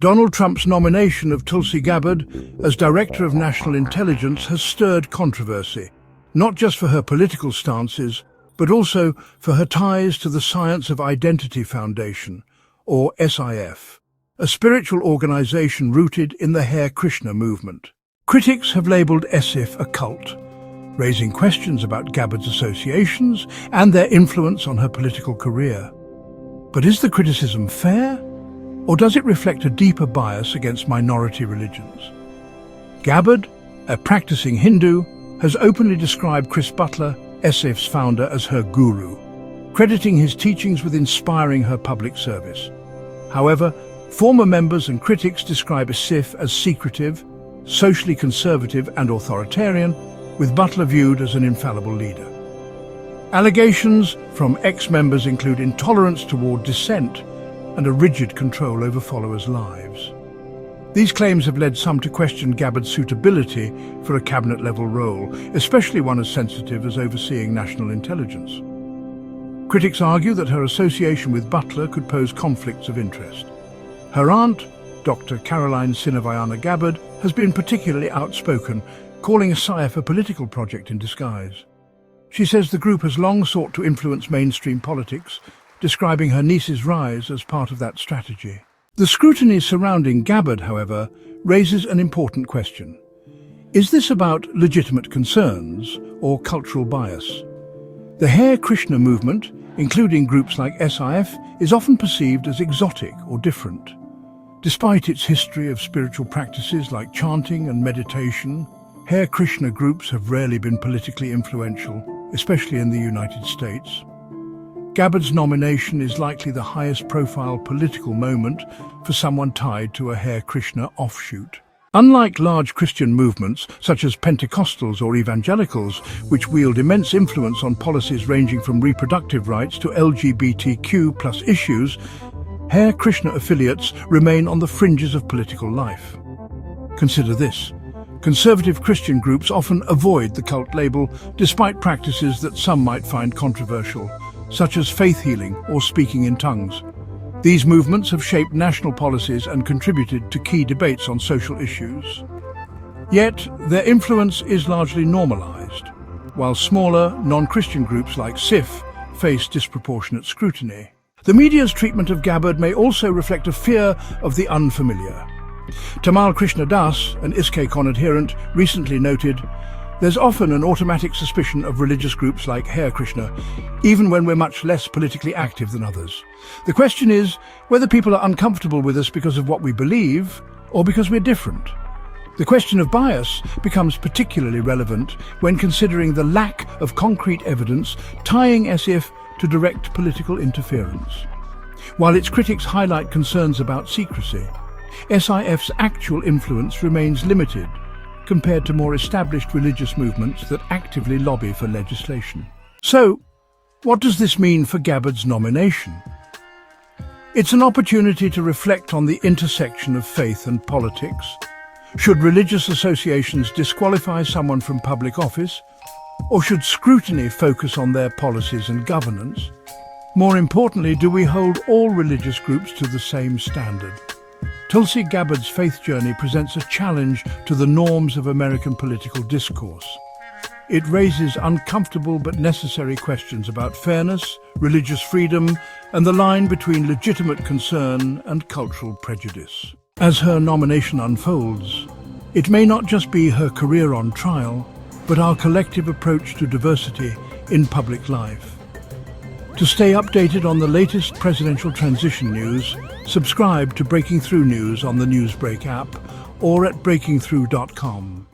Donald Trump's nomination of Tulsi Gabbard as Director of National Intelligence has stirred controversy, not just for her political stances, but also for her ties to the Science of Identity Foundation, or SIF, a spiritual organization rooted in the Hare Krishna movement. Critics have labeled SIF a cult, raising questions about Gabbard's associations and their influence on her political career. But is the criticism fair? Or does it reflect a deeper bias against minority religions? Gabbard, a practicing Hindu, has openly described Chris Butler, SIF's founder, as her guru, crediting his teachings with inspiring her public service. However, former members and critics describe SIF as secretive, socially conservative and authoritarian, with Butler viewed as an infallible leader. Allegations from ex-members include intolerance toward dissent and a rigid control over followers' lives. These claims have led some to question Gabbard's suitability for a cabinet-level role, especially one as sensitive as overseeing national intelligence. Critics argue that her association with Butler could pose conflicts of interest. Her aunt, Dr. Caroline Sinavayana Gabbard, has been particularly outspoken, calling SIF a political project in disguise. She says the group has long sought to influence mainstream politics, describing her niece's rise as part of that strategy. The scrutiny surrounding Gabbard, however, raises an important question. Is this about legitimate concerns or cultural bias? The Hare Krishna movement, including groups like SIF, is often perceived as exotic or different. Despite its history of spiritual practices like chanting and meditation, Hare Krishna groups have rarely been politically influential, especially in the United States. Gabbard's nomination is likely the highest-profile political moment for someone tied to a Hare Krishna offshoot. Unlike large Christian movements, such as Pentecostals or evangelicals, which wield immense influence on policies ranging from reproductive rights to LGBTQ+ issues, Hare Krishna affiliates remain on the fringes of political life. Consider this. Conservative Christian groups often avoid the cult label, despite practices that some might find controversial, such as faith healing or speaking in tongues. These movements have shaped national policies and contributed to key debates on social issues. Yet, their influence is largely normalized, while smaller, non-Christian groups like SIF face disproportionate scrutiny. The media's treatment of Gabbard may also reflect a fear of the unfamiliar. Tamal Krishna Das, an ISKCON adherent, recently noted, "There's often an automatic suspicion of religious groups like Hare Krishna, even when we're much less politically active than others. The question is whether people are uncomfortable with us because of what we believe or because we're different." The question of bias becomes particularly relevant when considering the lack of concrete evidence tying SIF to direct political interference. While its critics highlight concerns about secrecy, SIF's actual influence remains limited compared to more established religious movements that actively lobby for legislation. So, what does this mean for Gabbard's nomination? It's an opportunity to reflect on the intersection of faith and politics. Should religious associations disqualify someone from public office, or should scrutiny focus on their policies and governance? More importantly, do we hold all religious groups to the same standard? Tulsi Gabbard's faith journey presents a challenge to the norms of American political discourse. It raises uncomfortable but necessary questions about fairness, religious freedom, and the line between legitimate concern and cultural prejudice. As her nomination unfolds, it may not just be her career on trial, but our collective approach to diversity in public life. To stay updated on the latest presidential transition news, subscribe to Breaking Through News on the Newsbreak app or at breakingthrough.com.